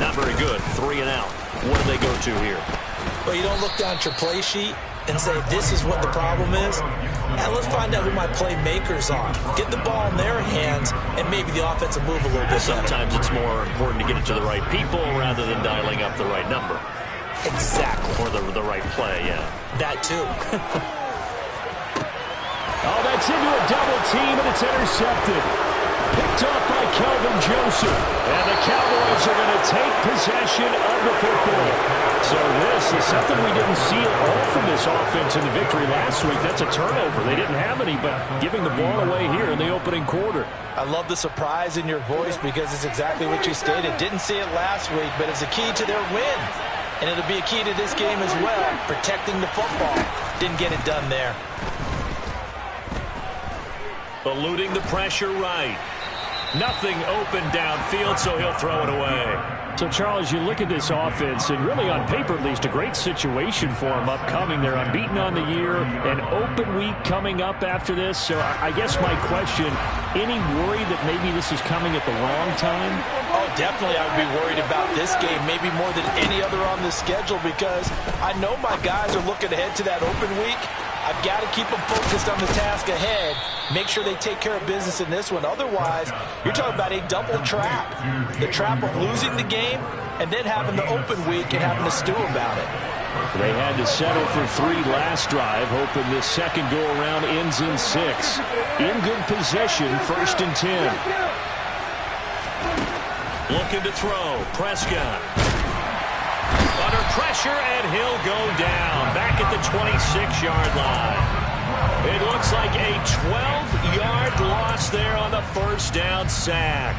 Not very good. 3 and out. What do they go to here? Well, you don't look down at your play sheet and say, this is what the problem is. Now let's find out who my playmakers are. Get the ball in their hands, and maybe the offense will move a little bit Sometimes better. it's more important to get it to the right people rather than dialing up the right number. Exactly. Or the right play, yeah. That too. Oh, that's into a double team, and it's intercepted. Picked off by Kelvin Joseph. And the Cowboys are going to take possession of the football. So this is something we didn't see at all from this offense in the victory last week. That's a turnover. They didn't have any, but giving the ball away here in the opening quarter. I love the surprise in your voice because it's exactly what you stated. Didn't see it last week, but it's a key to their win. And it'll be a key to this game as well, protecting the football. Didn't get it done there. Eluding the pressure right. Nothing open downfield, so he'll throw it away. So, Charles, you look at this offense, and really on paper at least, a great situation for them upcoming. They're unbeaten on the year, an open week coming up after this. So I guess my question, any worry that maybe this is coming at the wrong time? Oh, definitely I would be worried about this game, maybe more than any other on the schedule, because I know my guys are looking ahead to that open week. I've got to keep them focused on the task ahead, make sure they take care of business in this one. Otherwise, you're talking about a double trap. The trap of losing the game and then having the open week and having to stew about it. They had to settle for 3 last drive, hoping this second go-around ends in 6. In good position, 1st and 10. Looking to throw. Prescott. Under pressure, and he'll go down. Back at the 26-yard line. It looks like a 12-yard loss there on the first down sack.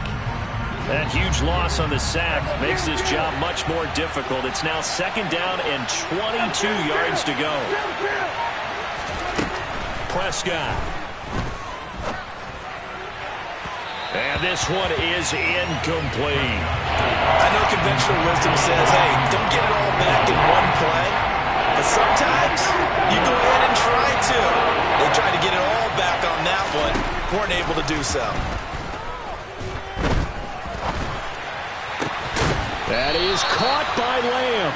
That huge loss on the sack makes this job much more difficult. It's now 2nd down and 22 yards to go. Prescott. And this one is incomplete. I know conventional wisdom says, hey, don't get it all back in one play. But sometimes you go ahead and try to. They tried to get it all back on that one. Weren't able to do so. That is caught by Lamb.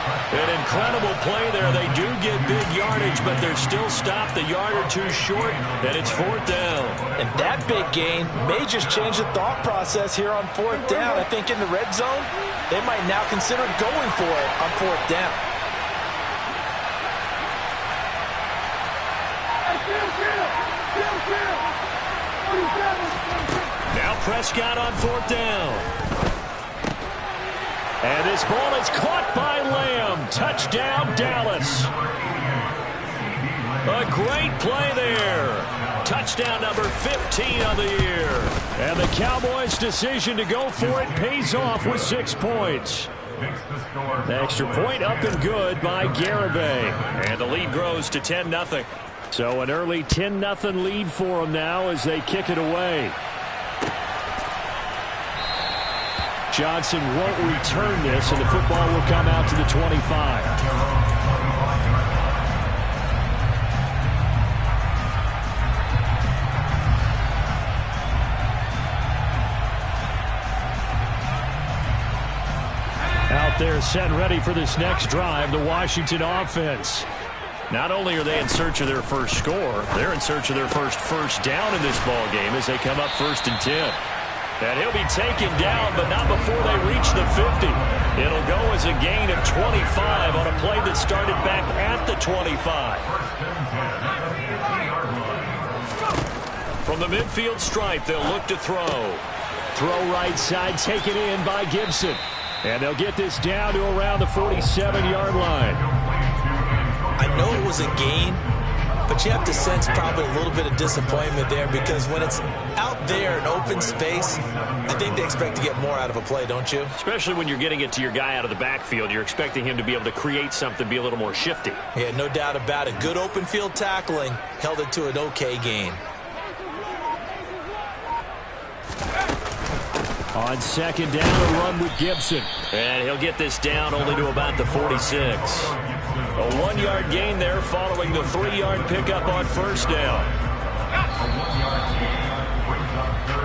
An incredible play there. They do get big yardage, but they're still stopped a yard or two short, and it's 4th down. And that big gain may just change the thought process here on 4th down. I think in the red zone, they might now consider going for it on 4th down. Now Prescott on 4th down. And this ball is caught by Lamb. Touchdown, Dallas. A great play there. Touchdown number 15 on the year. And the Cowboys' decision to go for it pays off with 6 points. The extra point up and good by Garibay. And the lead grows to 10-0. So an early 10-0 lead for them now as they kick it away. Johnson won't return this, and the football will come out to the 25. Out there set and ready for this next drive, the Washington offense. Not only are they in search of their first score, they're in search of their first down in this ball game as they come up 1st and 10. And he'll be taken down, but not before they reach the 50. It'll go as a gain of 25 on a play that started back at the 25. From the midfield stripe, they'll look to throw. Throw right side, taken in by Gibson. And they'll get this down to around the 47-yard line. I know it was a gain, but you have to sense probably a little bit of disappointment there because when it's out there in open space, I think they expect to get more out of a play, don't you? Especially when you're getting it to your guy out of the backfield. You're expecting him to be able to create something, be a little more shifty. Yeah, no doubt about it. Good open field tackling held it to an okay gain. On 2nd down, a run with Gibson. And he'll get this down only to about the 46. A 1-yard gain there following the 3-yard pickup on 1st down.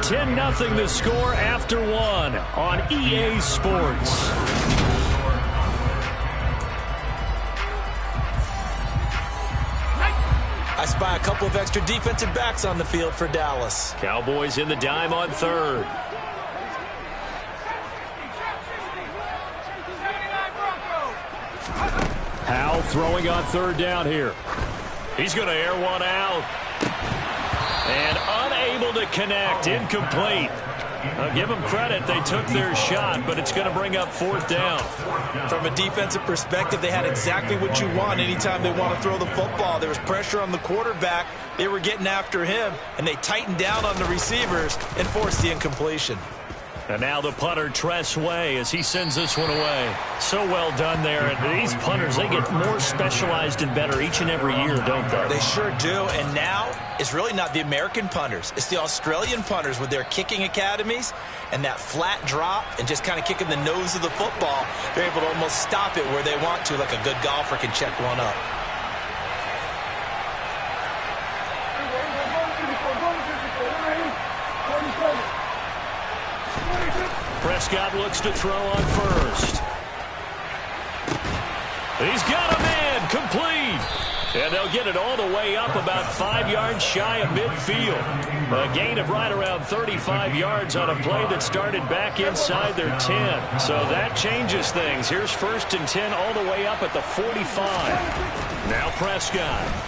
10-0 the score after one on EA Sports. I spy a couple of extra defensive backs on the field for Dallas. Cowboys in the dime on third. Howell throwing on third down here. He's going to air one out. And unable to connect. Incomplete. I'll give them credit. They took their shot, but it's going to bring up fourth down. From a defensive perspective, they had exactly what you want anytime they want to throw the football. There was pressure on the quarterback. They were getting after him, and they tightened down on the receivers and forced the incompletion. And now the punter, Tress Way, as he sends this one away. So well done there. And these punters, they get more specialized and better each and every year, don't they? They sure do. And now it's really not the American punters. It's the Australian punters with their kicking academies and that flat drop and just kind of kicking the nose of the football. They're able to almost stop it where they want to, like a good golfer can check one up. Prescott looks to throw on first. He's got a man, complete. And they'll get it all the way up about 5 yards shy of midfield. A gain of right around 35 yards on a play that started back inside their 10. So that changes things. Here's 1st and 10 all the way up at the 45. Now Prescott.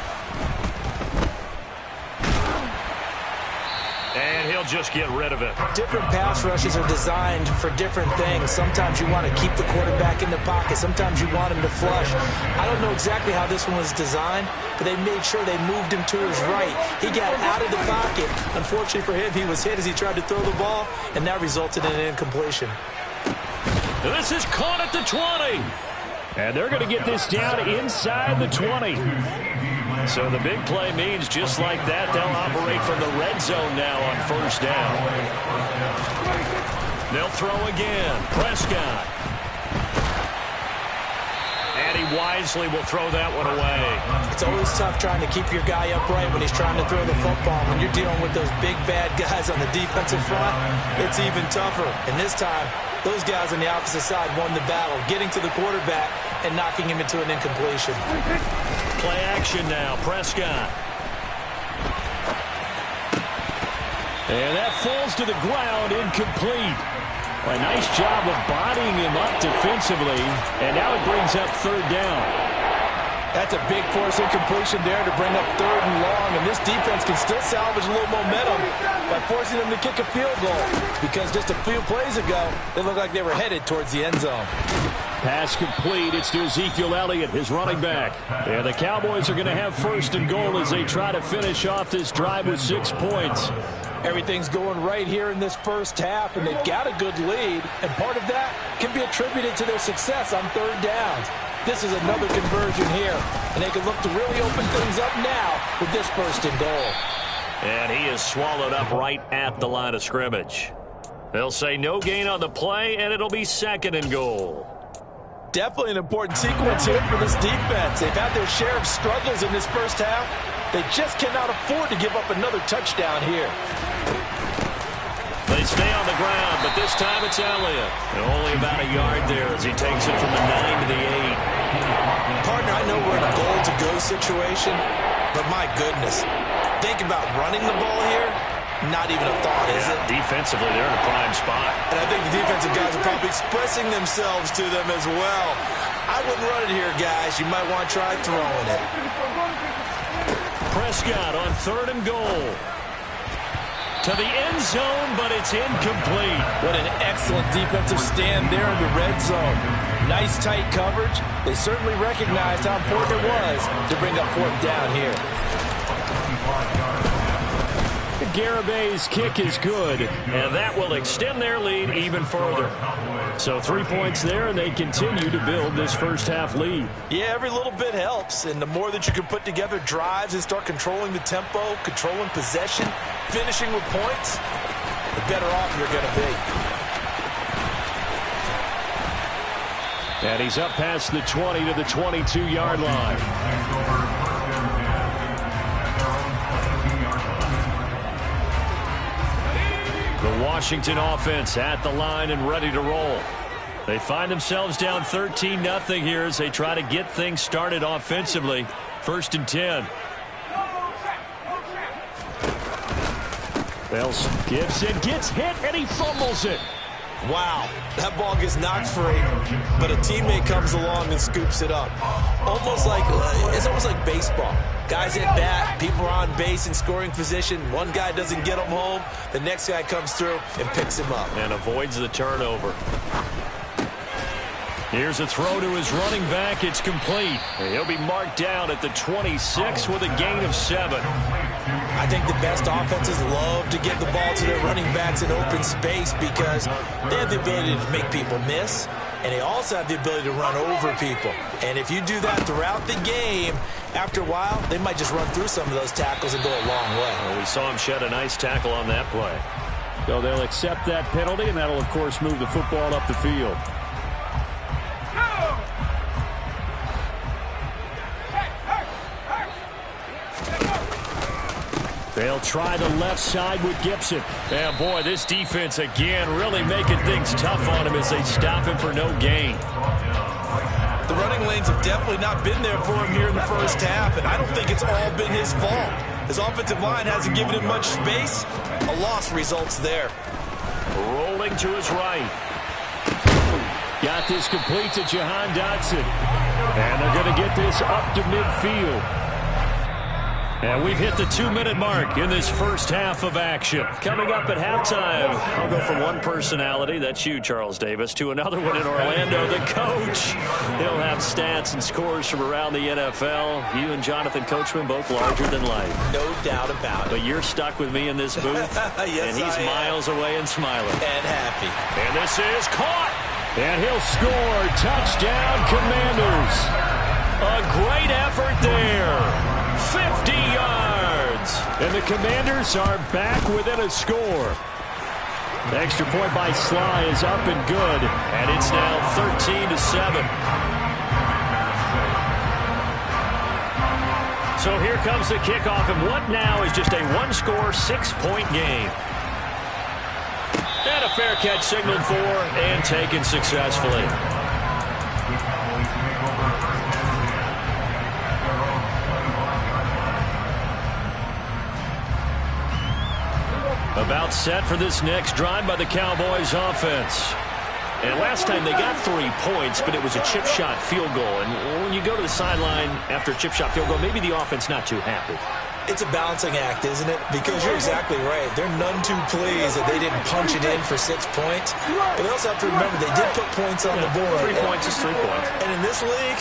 And he'll just get rid of it. Different pass rushes are designed for different things. Sometimes you want to keep the quarterback in the pocket. Sometimes you want him to flush. I don't know exactly how this one was designed, but they made sure they moved him to his right. He got out of the pocket. Unfortunately for him, he was hit as he tried to throw the ball, and that resulted in an incompletion. This is caught at the 20. And they're going to get this down inside the 20. So the big play means just like that, they'll operate from the red zone now on 1st down. They'll throw again. Prescott. And he wisely will throw that one away. It's always tough trying to keep your guy upright when he's trying to throw the football. When you're dealing with those big, bad guys on the defensive front, it's even tougher. And this time, those guys on the opposite side won the battle, getting to the quarterback and knocking him into an incompletion. Play action now, Prescott. And that falls to the ground, incomplete. A nice job of bodying him up defensively, and now it brings up 3rd down. That's a big force incompletion there to bring up 3rd and long, and this defense can still salvage a little momentum by forcing them to kick a field goal, because just a few plays ago, they looked like they were headed towards the end zone. Pass complete. It's to Ezekiel Elliott, his running back. And the Cowboys are going to have 1st and goal as they try to finish off this drive with 6 points. Everything's going right here in this first half, and they've got a good lead, and part of that can be attributed to their success on 3rd downs. This is another conversion here, and they can look to really open things up now with this 1st and goal. And he is swallowed up right at the line of scrimmage. They'll say no gain on the play, and it'll be 2nd and goal. Definitely an important sequence here for this defense. They've had their share of struggles in this first half. They just cannot afford to give up another touchdown here. They stay on the ground, but this time it's Elliott. And only about a yard there as he takes it from the 9 to the 8. Partner, I know we're in a goal-to-go situation, but my goodness, think about running the ball here. Not even a thought, is it? Defensively, they're in a prime spot. And I think the defensive guys are probably expressing themselves to them as well. I wouldn't run it here, guys. You might want to try throwing it. Prescott on 3rd and goal. To the end zone, but it's incomplete. What an excellent defensive stand there in the red zone. Nice tight coverage. They certainly recognized how important it was to bring up 4th down here. Garabay's kick is good, and that will extend their lead even further. So 3 points there, and they continue to build this first half lead. Yeah, every little bit helps, and the more that you can put together drives and start controlling the tempo, controlling possession, finishing with points, the better off you're going to be. And he's up past the 20 to the 22-yard line. Washington offense at the line and ready to roll. They find themselves down 13-0 here as they try to get things started offensively. 1st and 10. Gibson gets hit and he fumbles it. Wow, that ball gets knocked free, but a teammate comes along and scoops it up. It's almost like baseball. Guys at bat, people are on base in scoring position. One guy doesn't get him home. The next guy comes through and picks him up. And avoids the turnover. Here's a throw to his running back. It's complete. He'll be marked down at the 26 with a gain of 7. I think the best offenses love to give the ball to their running backs in open space because they have the ability to make people miss, and they also have the ability to run over people. And if you do that throughout the game, after a while, they might just run through some of those tackles and go a long way. Well, we saw him shed a nice tackle on that play. So they'll accept that penalty, and that'll, of course, move the football up the field. They'll try the left side with Gibson. And boy, this defense again really making things tough on him as they stop him for no gain. The running lanes have definitely not been there for him here in the first half, and I don't think it's all been his fault. His offensive line hasn't given him much space. A loss results there. Rolling to his right. Got this complete to Jahan Dotson. And they're going to get this up to midfield. And we've hit the 2-minute mark in this first half of action. Coming up at halftime, I'll go from one personality, that's you, Charles Davis, to another one in Orlando, the coach. He'll have stats and scores from around the NFL. You and Jonathan Coachman both larger than life. No doubt about it. But you're stuck with me in this booth. Yes, and he's miles away and smiling. And happy. And this is caught. And he'll score. Touchdown, Commanders. A great effort there. 50 yards. And the Commanders are back within a score. The extra point by Sly is up and good. And it's now 13-7. So here comes the kickoff. And what now is just a one-score, 6-point game. And a fair catch signaled for and taken successfully. About set for this next drive by the Cowboys offense. And last time they got 3 points, but it was a chip shot field goal. And when you go to the sideline after a chip shot field goal, maybe the offense not too happy. It's a balancing act, isn't it? Because you're exactly right. They're none too pleased that they didn't punch it in for 6 points. But they also have to remember they did put points on the board. 3 points is 3 points. And in this league,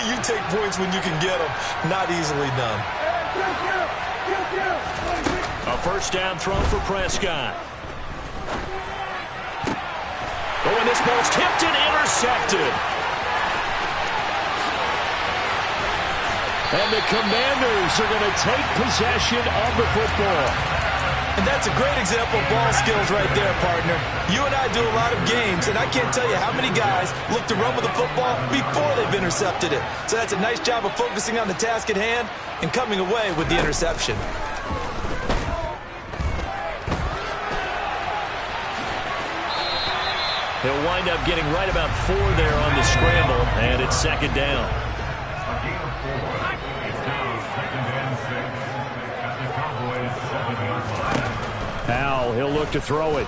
you take points when you can get them. Not easily done. A first down throw for Prescott. Oh, and this ball's tipped and intercepted. And the Commanders are going to take possession of the football. And that's a great example of ball skills right there, partner. You and I do a lot of games, and I can't tell you how many guys look to run with the football before they've intercepted it. So that's a nice job of focusing on the task at hand and coming away with the interception. He'll wind up getting right about 4 there on the scramble, and it's second down. Powell, he'll look to throw it.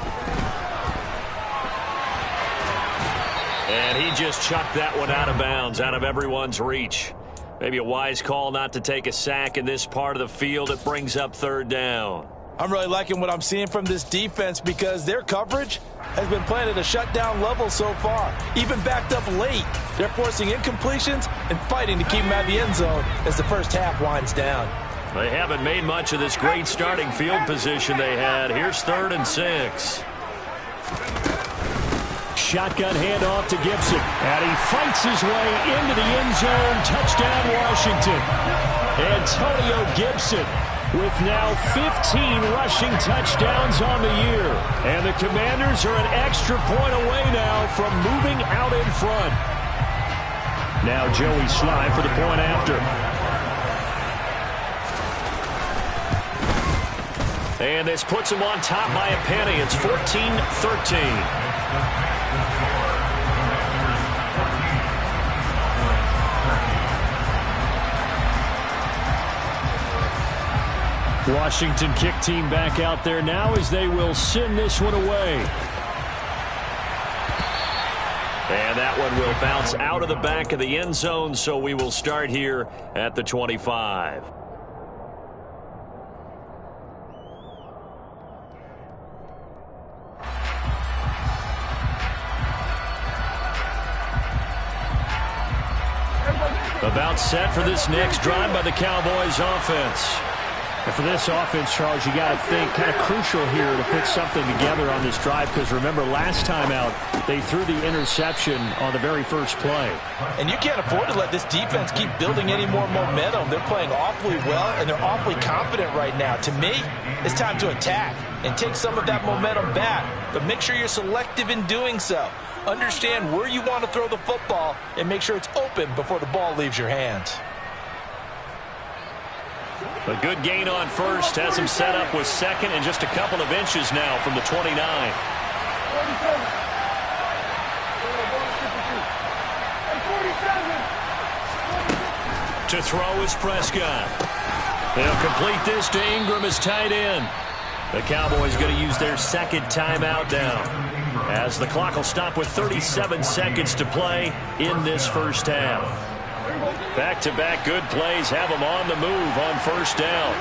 And he just chucked that one out of bounds, out of everyone's reach. Maybe a wise call not to take a sack in this part of the field. It brings up third down. I'm really liking what I'm seeing from this defense because their coverage has been playing at a shutdown level so far. Even backed up late, they're forcing incompletions and fighting to keep them out of the end zone as the first half winds down. They haven't made much of this great starting field position they had. Here's 3rd and 6. Shotgun handoff to Gibson. And he fights his way into the end zone. Touchdown, Washington. Antonio Gibson with now 15 rushing touchdowns on the year. And the Commanders are an extra point away now from moving out in front. Now Joey Sly for the point after. And this puts them on top by a penny. It's 14-13. Washington kick team back out there now as they will send this one away. And that one will bounce out of the back of the end zone, so we will start here at the 25. About set for this next drive by the Cowboys offense. And for this offense, Charles, you got to think kind of crucial here to put something together on this drive, because remember last time out they threw the interception on the very first play. And you can't afford to let this defense keep building any more momentum. They're playing awfully well, and they're awfully confident right now. To me, it's time to attack and take some of that momentum back, but make sure you're selective in doing so. Understand where you want to throw the football and make sure it's open before the ball leaves your hands. A good gain on first has him set up with second and just a couple of inches now from the 29. To throw is Prescott. They'll complete this to Ingram as tight end. The Cowboys going to use their second timeout now, as the clock will stop with 37 seconds to play in this first half. Back-to-back good plays have them on the move on first down.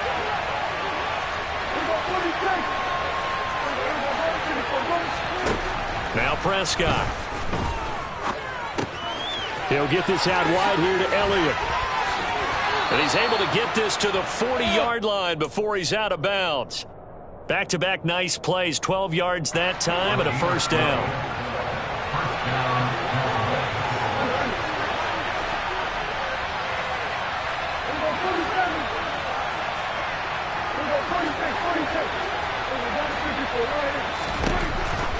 Now Prescott. He'll get this out wide here to Elliott. And he's able to get this to the 40-yard line before he's out of bounds. Back-to-back nice plays, 12 yards that time and a first down.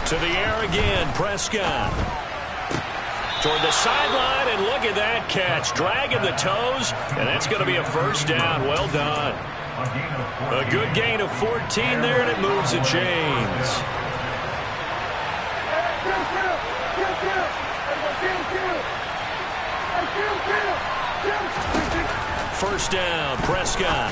To the air again, Prescott. Toward the sideline, and look at that catch. Dragging the toes, and that's going to be a first down. Well done. A good gain of 14 there, and it moves the chains. First down, Prescott.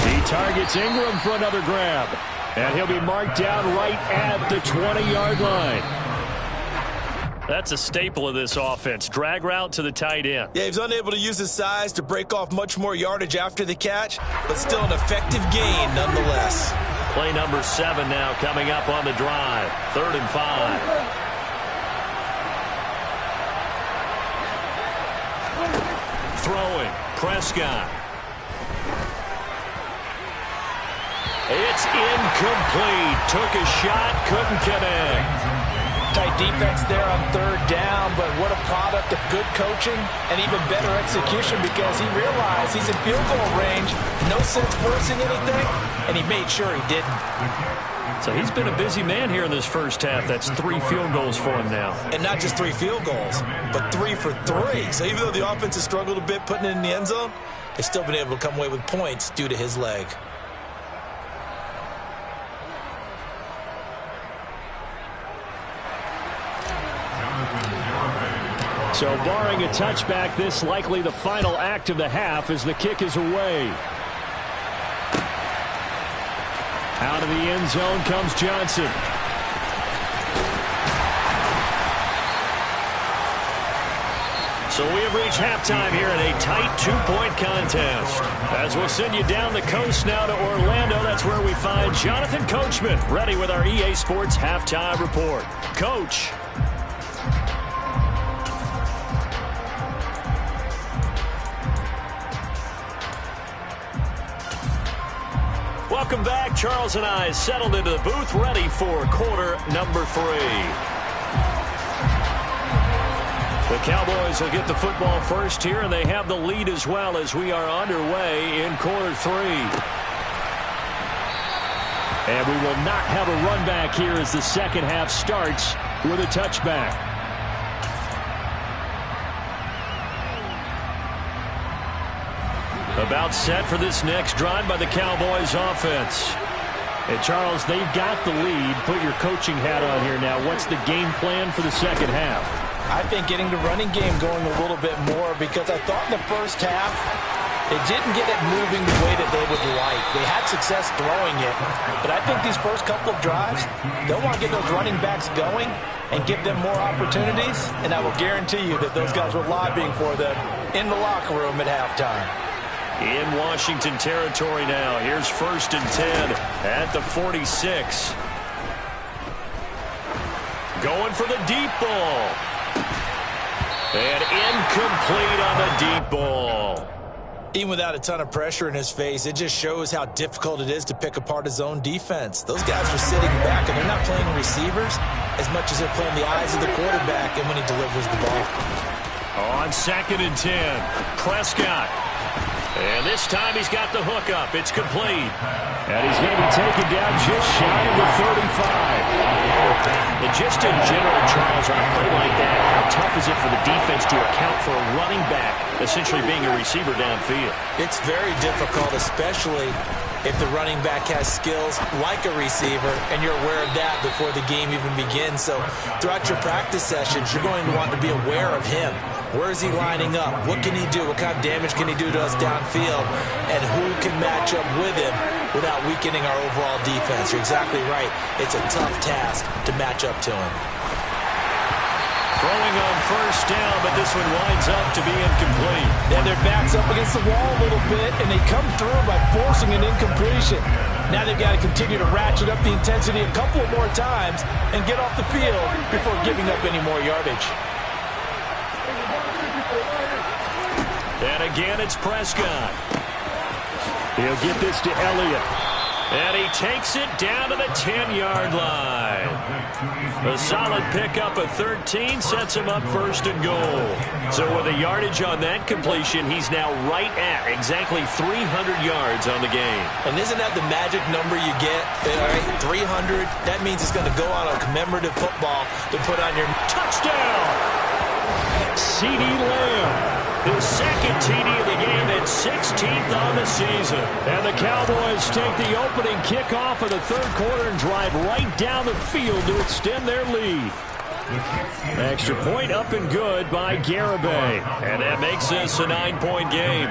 He targets Ingram for another grab. And he'll be marked down right at the 20-yard line. That's a staple of this offense. Drag route to the tight end. Yeah, he's unable to use his size to break off much more yardage after the catch, but still an effective gain nonetheless. Play number 7 now coming up on the drive. 3rd and 5. Throwing, Prescott. It's incomplete. Took a shot, couldn't connect. Tight defense there on 3rd down, but what a product of good coaching and even better execution, because he realized he's in field goal range. No sense forcing anything, and he made sure he didn't. So he's been a busy man here in this first half. That's 3 field goals for him now. And not just 3 field goals, but 3 for 3. So even though the offense has struggled a bit putting it in the end zone, they've still been able to come away with points due to his leg. So barring a touchback, this likely the final act of the half as the kick is away. Out of the end zone comes Johnson. So we have reached halftime here in a tight 2-point contest. As we'll send you down the coast now to Orlando, that's where we find Jonathan Coachman, ready with our EA Sports Halftime Report. Coach. Welcome back. Charles and I settled into the booth, ready for quarter number 3. The Cowboys will get the football first here, and they have the lead as well as we are underway in quarter 3. And we will not have a run back here as the second half starts with a touchback. About set for this next drive by the Cowboys offense. And Charles, they've got the lead. Put your coaching hat on here now. What's the game plan for the second half? I think getting the running game going a little bit more, because I thought in the first half they didn't get it moving the way that they would like. They had success throwing it, but I think these first couple of drives, they'll want to get those running backs going and give them more opportunities, and I will guarantee you that those guys were lobbying for them in the locker room at halftime. In Washington territory now. Here's 1st and 10 at the 46. Going for the deep ball. And incomplete on the deep ball. Even without a ton of pressure in his face, it just shows how difficult it is to pick apart his own defense. Those guys are sitting back, and they're not playing receivers as much as they're playing the eyes of the quarterback and when he delivers the ball. On 2nd and 10, Prescott. And this time he's got the hook up. It's complete. And he's going to be taken down just shy of the 35. And just in general, Charles, on a play like that, how tough is it for the defense to account for a running back essentially being a receiver downfield? It's very difficult, especially if the running back has skills like a receiver, and you're aware of that before the game even begins. So throughout your practice sessions, you're going to want to be aware of him. Where is he lining up? What can he do? What kind of damage can he do to us downfield? And who can match up with him without weakening our overall defense? You're exactly right. It's a tough task to match up to him. Throwing on 1st down, but this one winds up to be incomplete. And their back's up against the wall a little bit, and they come through by forcing an incompletion. Now they've got to continue to ratchet up the intensity a couple of more times and get off the field before giving up any more yardage. And again, it's Prescott. He'll get this to Elliott. And he takes it down to the 10-yard line. A solid pickup of 13 sets him up 1st and goal. So with a yardage on that completion, he's now right at exactly 300 yards on the game. And isn't that the magic number you get? All right, 300. That means it's going to go on a commemorative football to put on your touchdown. CeeDee Lamb. His 2nd TD of the game and 16th on the season. And the Cowboys take the opening kickoff of the 3rd quarter and drive right down the field to extend their lead. Extra point up and good by Garibay. And that makes this a 9-point game.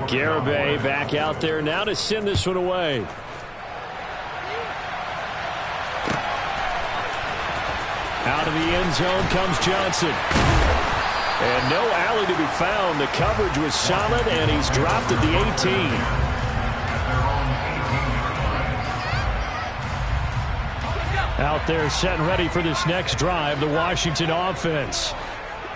Garibay back out there now to send this one away. Out of the end zone comes Johnson. And no alley to be found. The coverage was solid, and he's dropped at the 18. Out there set and ready for this next drive, the Washington offense.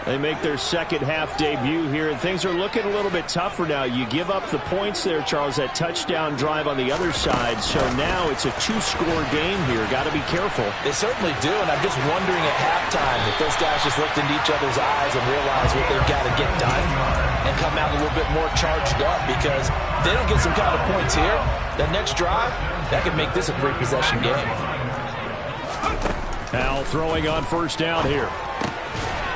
They make their second half debut here, and things are looking a little bit tougher now. You give up the points there, Charles, that touchdown drive on the other side. So now it's a 2-score game here. Got to be careful. They certainly do, and I'm just wondering at halftime if those guys just looked into each other's eyes and realized what they've got to get done and come out a little bit more charged up, because if they don't get some kind of points here, that next drive, that could make this a 3-possession game. Now throwing on 1st down here.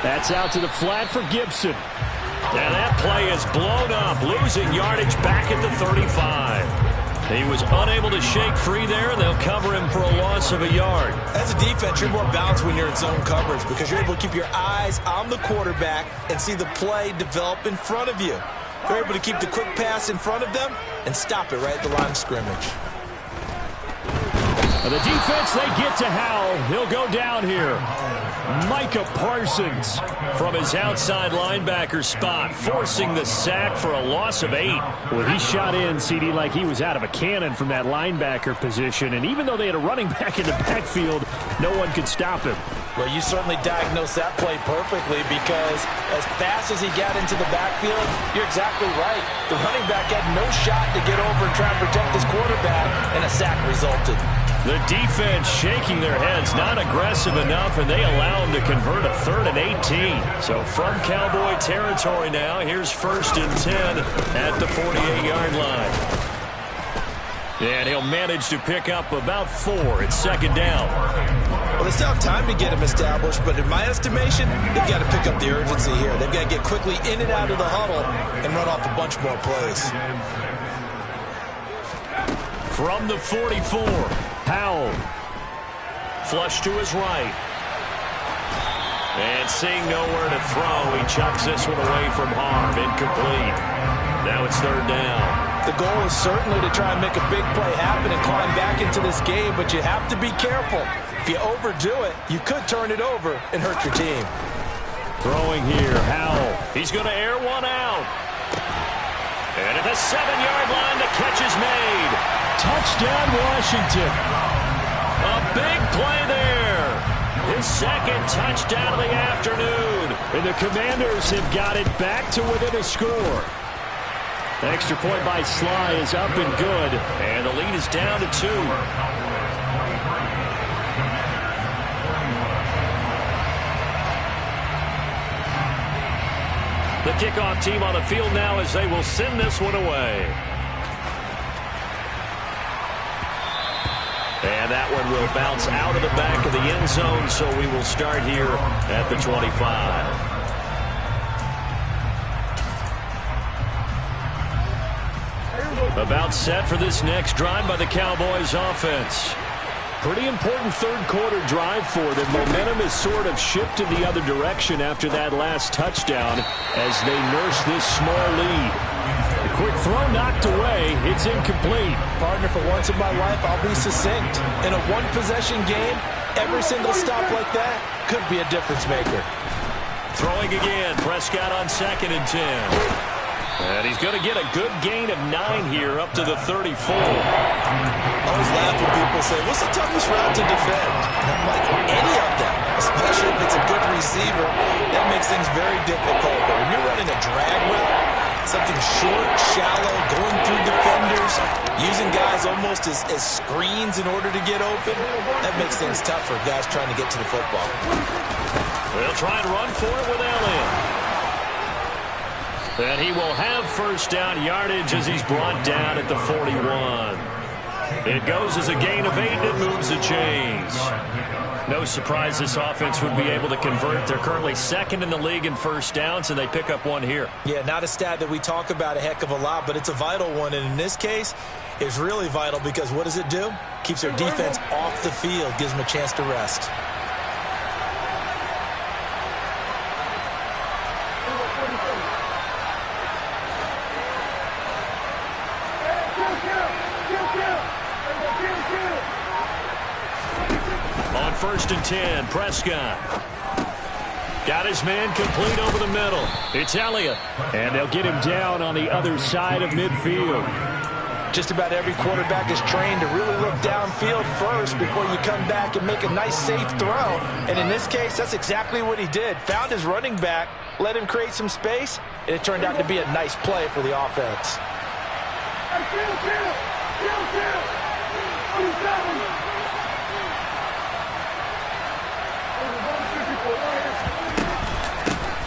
That's out to the flat for Gibson. And that play is blown up, losing yardage back at the 35. He was unable to shake free there, and they'll cover him for a loss of a yard. As a defense, you're more balanced when you're in zone coverage, because you're able to keep your eyes on the quarterback and see the play develop in front of you. You're able to keep the quick pass in front of them and stop it right at the line of scrimmage. The defense, they get to Howell. He'll go down here. Micah Parsons from his outside linebacker spot, forcing the sack for a loss of 8. Well, he shot in, CD, like he was out of a cannon from that linebacker position. And even though they had a running back in the backfield, no one could stop him. Well, you certainly diagnosed that play perfectly, because as fast as he got into the backfield, you're exactly right. The running back had no shot to get over and try and protect his quarterback, and a sack resulted. The defense shaking their heads, not aggressive enough, and they allow him to convert a 3rd and 18. So from Cowboy territory now, here's 1st and 10 at the 48-yard line. And he'll manage to pick up about 4. It's second down. Well, they still have time to get him established, but in my estimation, they've got to pick up the urgency here. They've got to get quickly in and out of the huddle and run off a bunch more plays. From the 44, Powell. Flush to his right. And seeing nowhere to throw, he chucks this one away from harm. Incomplete. Now it's third down. The goal is certainly to try and make a big play happen and climb back into this game, but you have to be careful. If you overdo it, you could turn it over and hurt your team. Throwing here, Howell. He's going to air one out. And at the 7-yard line, the catch is made. Touchdown, Washington. A big play there. His second touchdown of the afternoon. And the Commanders have got it back to within a score. The extra point by Sly is up and good. And the lead is down to 2. The kickoff team on the field now as they will send this one away. And that one will bounce out of the back of the end zone, so we will start here at the 25. About set for this next drive by the Cowboys offense. Pretty important third-quarter drive for them. Momentum has sort of shifted the other direction after that last touchdown as they nurse this small lead. A quick throw knocked away. It's incomplete. Partner, for once in my life, I'll be succinct. In a one-possession game, every single stop like that could be a difference maker. Throwing again. Prescott on 2nd and 10. And he's going to get a good gain of 9 here up to the 34. I always laugh when people say, what's the toughest route to defend? And I'm like, any of them, especially if it's a good receiver. That makes things very difficult. But when you're running a drag route, something short, shallow, going through defenders, using guys almost as screens in order to get open, that makes things tough for guys trying to get to the football. They'll try and run for it with Elliott. And he will have first down yardage as he's brought down at the 41. It goes as a gain of 8, and it moves the chains. No surprise this offense would be able to convert. They're currently 2nd in the league in first downs, and they pick up 1 here. Yeah, not a stat that we talk about a heck of a lot, but it's a vital one. And in this case, it's really vital because what does it do? Keeps their defense off the field, gives them a chance to rest. On 1st and 10, Prescott. Got his man complete over the middle. It's Elliott. And they'll get him down on the other side of midfield. Just about every quarterback is trained to really look downfield first before you come back and make a nice, safe throw. And in this case, that's exactly what he did. Found his running back, let him create some space, and it turned out to be a nice play for the offense.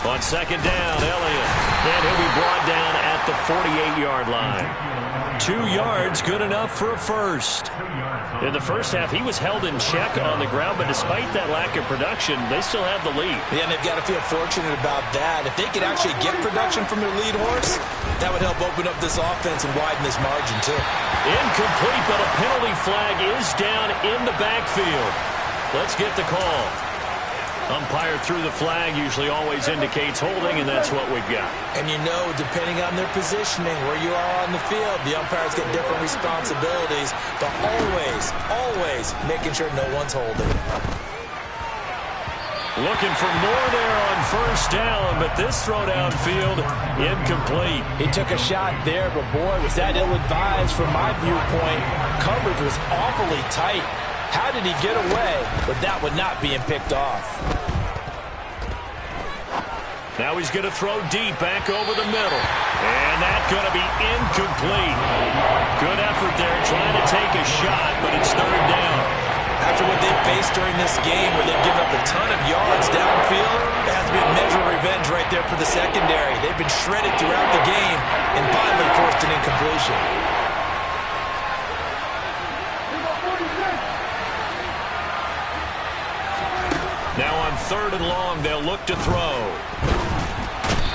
On 2nd down, Elliott. And he'll be brought down at the 48-yard line. 2 yards, good enough for a first. In the first half, he was held in check on the ground, but despite that lack of production, they still have the lead. Yeah, and they've got to feel fortunate about that. If they could actually get production from their lead horse, that would help open up this offense and widen this margin, too. Incomplete, but a penalty flag is down in the backfield. Let's get the call. Umpire through the flag usually always indicates holding, and that's what we've got. And you know, depending on their positioning, where you are on the field, the umpires get different responsibilities, but always making sure no one's holding. Looking for more there on first down, but this throw downfield, incomplete. He took a shot there, but boy, was that ill-advised from my viewpoint. Coverage was awfully tight. How did he get away with that one not being picked off? Now he's going to throw deep back over the middle. And that's going to be incomplete. Good effort there trying to take a shot, but it's third down. After what they've faced during this game where they've given up a ton of yards downfield, there has to be a measure of revenge right there for the secondary. They've been shredded throughout the game and finally forced an incompletion. 3rd and long. They'll look to throw.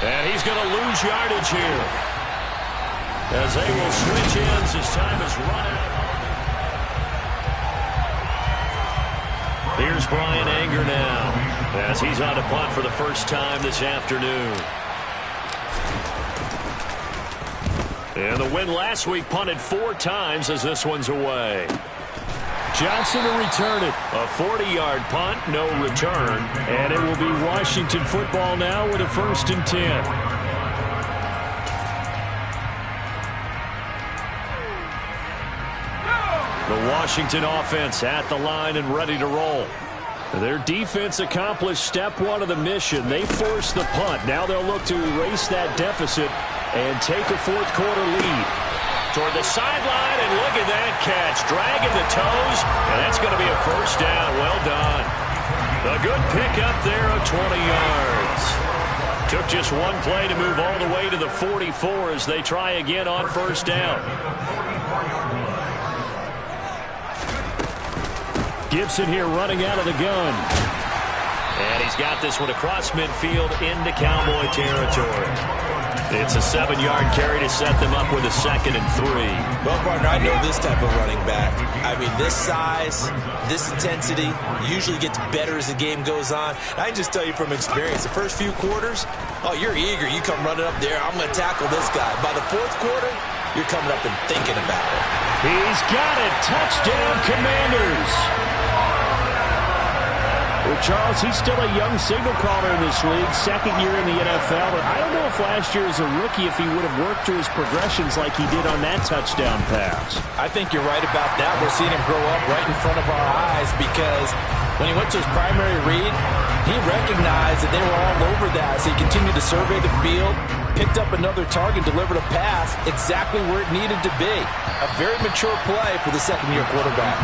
And he's going to lose yardage here, as they will switch ends as time is run out. Here's Brian Anger now, as he's on to punt for the first time this afternoon. And the win last week punted 4 times as this one's away. Johnson to return it. A 40-yard punt, no return. And it will be Washington football now with a 1st and 10. The Washington offense at the line and ready to roll. Their defense accomplished step 1 of the mission. They forced the punt. Now they'll look to erase that deficit and take a 4th quarter lead. Toward the sideline, and look at that catch. Dragging the toes, and that's going to be a 1st down. Well done. A good pickup there of 20 yards. Took just 1 play to move all the way to the 44 as they try again on 1st down. Gibson here running out of the gun. And he's got this one across midfield into Cowboy territory. It's a 7-yard carry to set them up with a 2nd and 3. Well, partner, I know this type of running back. I mean, this size, this intensity usually gets better as the game goes on. I can just tell you from experience, the first few quarters, oh, you're eager. You come running up there, I'm going to tackle this guy. By the 4th quarter, you're coming up and thinking about it. He's got it. Touchdown, Commanders. Well, Charles, he's still a young signal caller in this league, 2nd year in the NFL, but I don't know if last year as a rookie if he would have worked through his progressions like he did on that touchdown pass. I think you're right about that. We're seeing him grow up right in front of our eyes because when he went to his primary read, he recognized that they were all over that, so he continued to survey the field, picked up another target, delivered a pass exactly where it needed to be. A very mature play for the 2nd-year quarterback.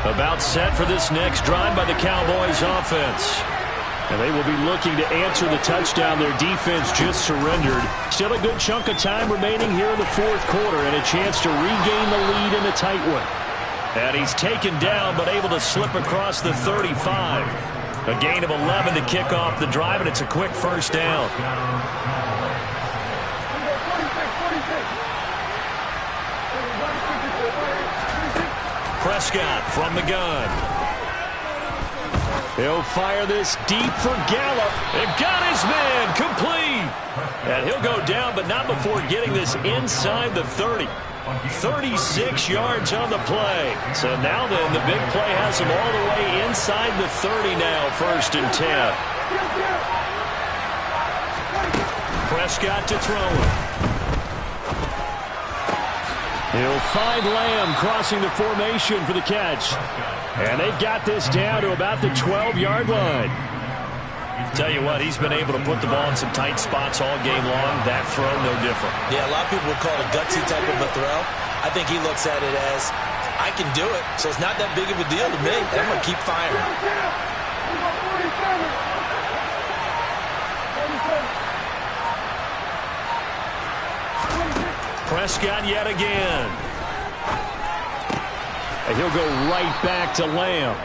About set for this next drive by the Cowboys offense. And they will be looking to answer the touchdown their defense just surrendered. Still a good chunk of time remaining here in the 4th quarter and a chance to regain the lead in a tight one. And he's taken down but able to slip across the 35. A gain of 11 to kick off the drive, and it's a quick 1st down. Prescott from the gun. He'll fire this deep for Gallup. And got his man complete. And he'll go down, but not before getting this inside the 30. 36 yards on the play. So now then, the big play has him all the way inside the 30 now, 1st and 10. Prescott to throw it. He'll find Lamb crossing the formation for the catch. And they've got this down to about the 12-yard line. Tell you what, he's been able to put the ball in some tight spots all game long. That throw, no different. Yeah, a lot of people would call it a gutsy type of a throw. I think he looks at it as, I can do it, so it's not that big of a deal to me, and I'm going to keep firing. Prescott yet again. And he'll go right back to Lamb.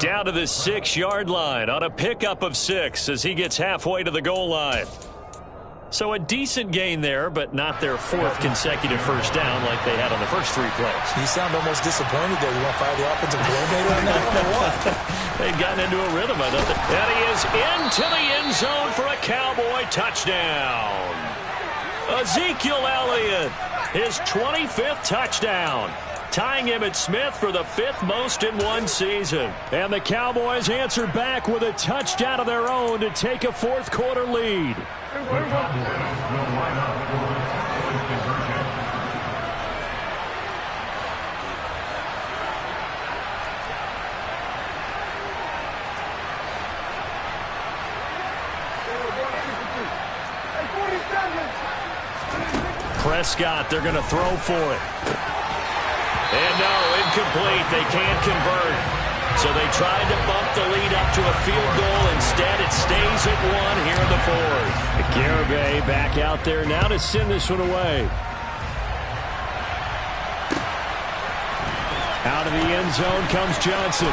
Down to the 6-yard line on a pickup of 6 as he gets halfway to the goal line. So a decent gain there, but not their 4th consecutive 1st down like they had on the first 3 plays. You sound almost disappointed there. You want to fire the offensive coordinator on that one or what? They've gotten into a rhythm, I don't think. And he is into the end zone for a Cowboy touchdown. Ezekiel Elliott, his 25th touchdown, tying Emmitt Smith for the 5th most in one season. And the Cowboys answer back with a touchdown of their own to take a 4th quarter lead. Prescott, they're going to throw for it. And no, incomplete. They can't convert. So they tried to bump the lead up to a field goal. Instead, it stays at 1 here in the 4th. Garibay back out there now to send this one away. Out of the end zone comes Johnson.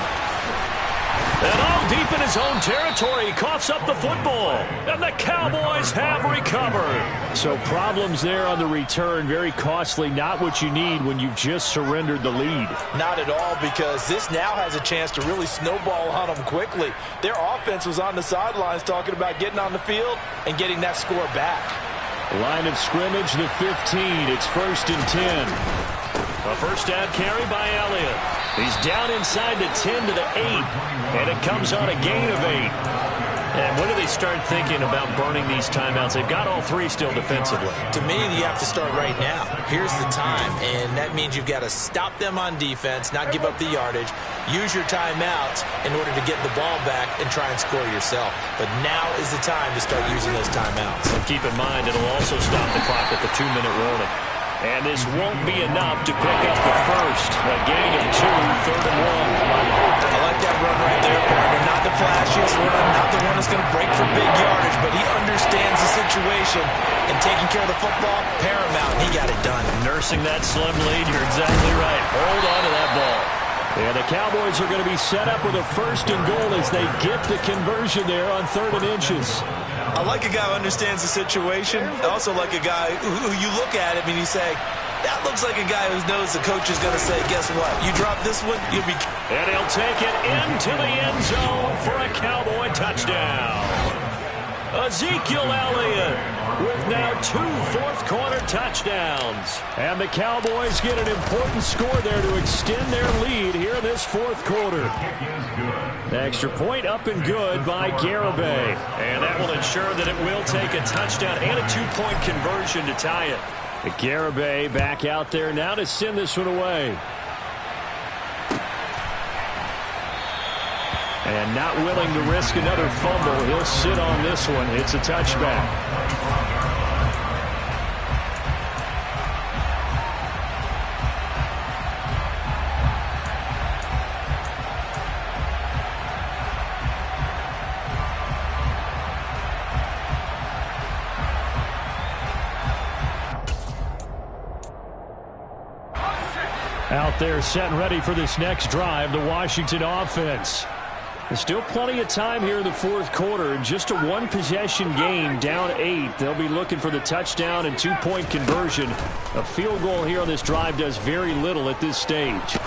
And all deep in his own territory, he coughs up the football. And the Cowboys have recovered. So problems there on the return, very costly, not what you need when you've just surrendered the lead. Not at all, because this now has a chance to really snowball on them quickly. Their offense was on the sidelines talking about getting on the field and getting that score back. Line of scrimmage, the 15. It's 1st and 10. A first down carry by Elliott. He's down inside the 10 to the 8, and it comes on a gain of 8. And when do they start thinking about burning these timeouts? They've got all 3 still defensively. To me, you have to start right now. Here's the time, and that means you've got to stop them on defense, not give up the yardage, use your timeouts in order to get the ball back and try and score yourself. But now is the time to start using those timeouts. And keep in mind, it'll also stop the clock at the 2-minute warning. And this won't be enough to pick up the first. A gain of 2, 3rd and 1. I like that run right there, partner. Not the flashiest run, not the one that's going to break for big yardage, but he understands the situation, and taking care of the football, paramount. He got it done. Nursing that slim lead, you're exactly right. Hold on to that ball. And the Cowboys are going to be set up with a 1st and goal as they get the conversion there on 3rd and inches. I like a guy who understands the situation. I also like a guy who you look at him and you say, that looks like a guy who knows the coach is going to say, guess what? You drop this one, you'll be... And he'll take it into the end zone for a Cowboy touchdown. Ezekiel Elliott with now 2 fourth-quarter touchdowns. And the Cowboys get an important score there to extend their lead here in this 4th quarter. The extra point up and good by Garibay. And that will ensure that it will take a touchdown and a 2-point conversion to tie it. Garibay back out there now to send this one away. And not willing to risk another fumble. He'll sit on this one. It's a touchback. Out there set and ready for this next drive, the Washington offense. There's still plenty of time here in the 4th quarter. Just a 1-possession game, down 8. They'll be looking for the touchdown and 2-point conversion. A field goal here on this drive does very little at this stage.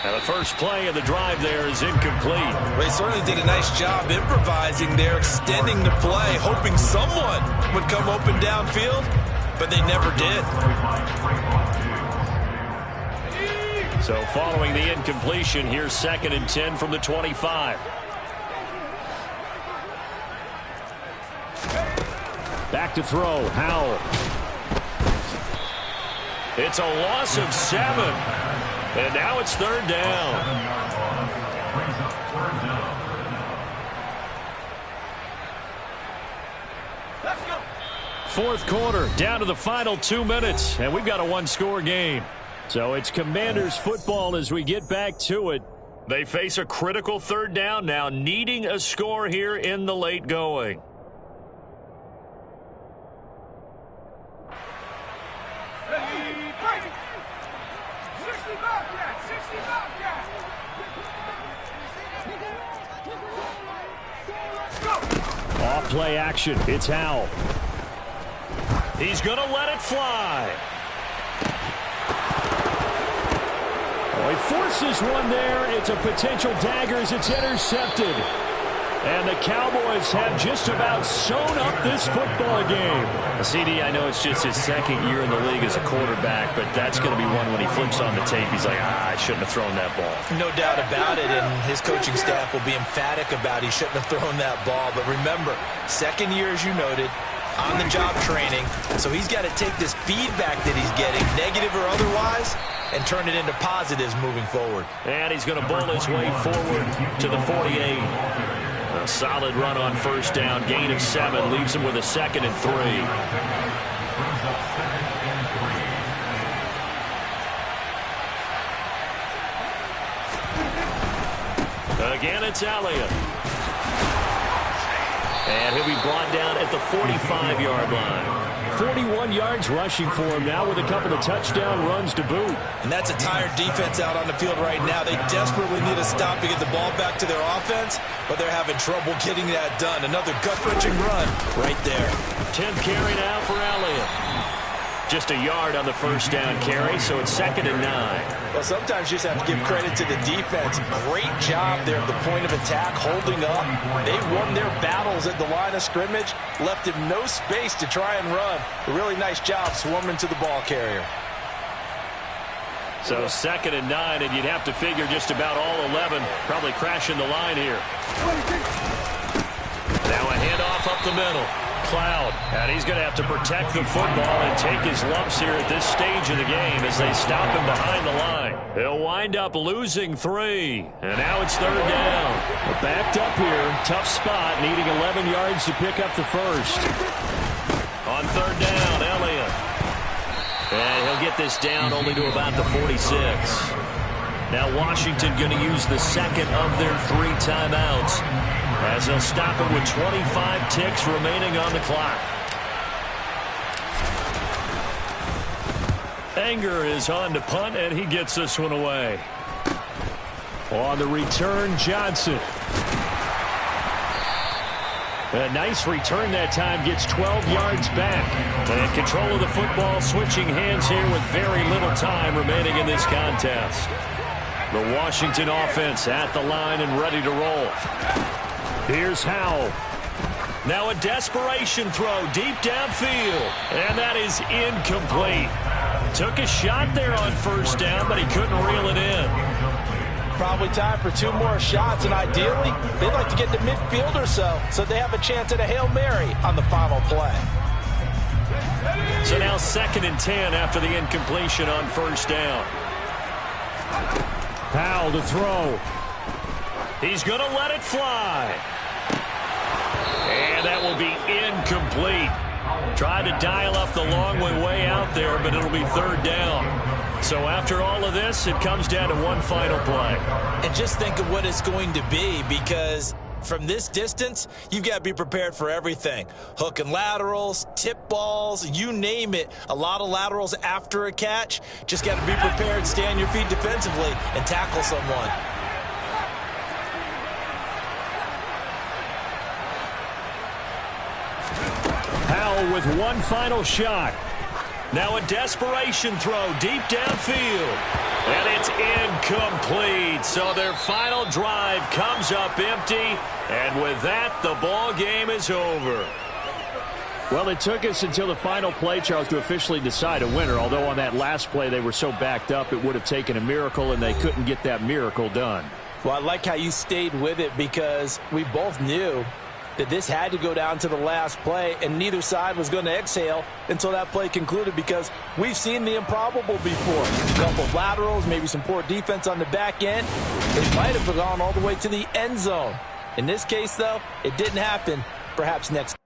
And the first play of the drive there is incomplete. They certainly did a nice job improvising there, extending the play, hoping someone would come open downfield, but they never did. So following the incompletion, here's 2nd and 10 from the 25. Back to throw, Howell. It's a loss of 7. And now it's 3rd down. Let's go. 4th quarter, down to the final 2 minutes, and we've got a 1-score game. So it's Commanders football as we get back to it. They face a critical 3rd down now, needing a score here in the late going. Off play action. It's Howell. He's going to let it fly. He forces one there. It's a potential dagger as it's intercepted. And the Cowboys have just about sewn up this football game. CD, I know it's just his 2nd year in the league as a quarterback, but that's going to be one when he flips on the tape. He's like, I shouldn't have thrown that ball. No doubt about it, and his coaching staff will be emphatic about he shouldn't have thrown that ball. But remember, 2nd year, as you noted, on-the-job training. So he's got to take this feedback that he's getting, negative or otherwise, and turn it into positives moving forward. And he's going to bowl his way forward to the 48. A solid run on 1st down. Gain of 7 leaves him with a 2nd and 3. Again, it's Elliott. And he'll be brought down at the 45-yard line. 41 yards rushing for him now with a couple of touchdown runs to boot. And that's a tired defense out on the field right now. They desperately need a stop to get the ball back to their offense, but they're having trouble getting that done. Another gut-wrenching run right there. 10th carry now for Elliott. Just a yard on the first down carry, so it's 2nd and 9. Well, sometimes you just have to give credit to the defense. Great job there at the point of attack, holding up. They won their battles at the line of scrimmage, left him no space to try and run. A really nice job swarming to the ball carrier. So 2nd and 9, and you'd have to figure just about all 11 probably crashing the line here. Now a handoff up the middle. Cloud, and he's going to have to protect the football and take his lumps here at this stage of the game as they stop him behind the line. He'll wind up losing 3, and now it's 3rd down. We're backed up here, tough spot, needing 11 yards to pick up the first. On 3rd down, Elliott. And he'll get this down only to about the 46. Now Washington going to use the second of their 3 timeouts, as they'll stop it with 25 ticks remaining on the clock. Anger is on to punt, and he gets this one away. On the return, Johnson. A nice return that time, gets 12 yards back. And control of the football, switching hands here with very little time remaining in this contest. The Washington offense at the line and ready to roll. Here's Howell. Now a desperation throw deep downfield, and that is incomplete. Took a shot there on 1st down, but he couldn't reel it in. Probably time for 2 more shots, and ideally, they'd like to get to midfield or so they have a chance at a Hail Mary on the final play. So now 2nd and 10 after the incompletion on 1st down. Howell to throw. He's going to let it fly. And that will be incomplete. Tried to dial up the long way out there, but it'll be 3rd down. So after all of this, it comes down to one final play. And just think of what it's going to be, because from this distance, you've got to be prepared for everything. Hook and laterals, tip balls, you name it. A lot of laterals after a catch. Just got to be prepared, stay on your feet defensively, and tackle someone. Howell with one final shot. Now a desperation throw deep downfield. And it's incomplete. So their final drive comes up empty. And with that, the ball game is over. Well, it took us until the final play, Charles, to officially decide a winner. Although on that last play they were so backed up, it would have taken a miracle, and they couldn't get that miracle done. Well, I like how you stayed with it, because we both knew that this had to go down to the last play, and neither side was going to exhale until that play concluded, because we've seen the improbable before. A couple of laterals, maybe some poor defense on the back end. It might have gone all the way to the end zone. In this case, though, it didn't happen. Perhaps next.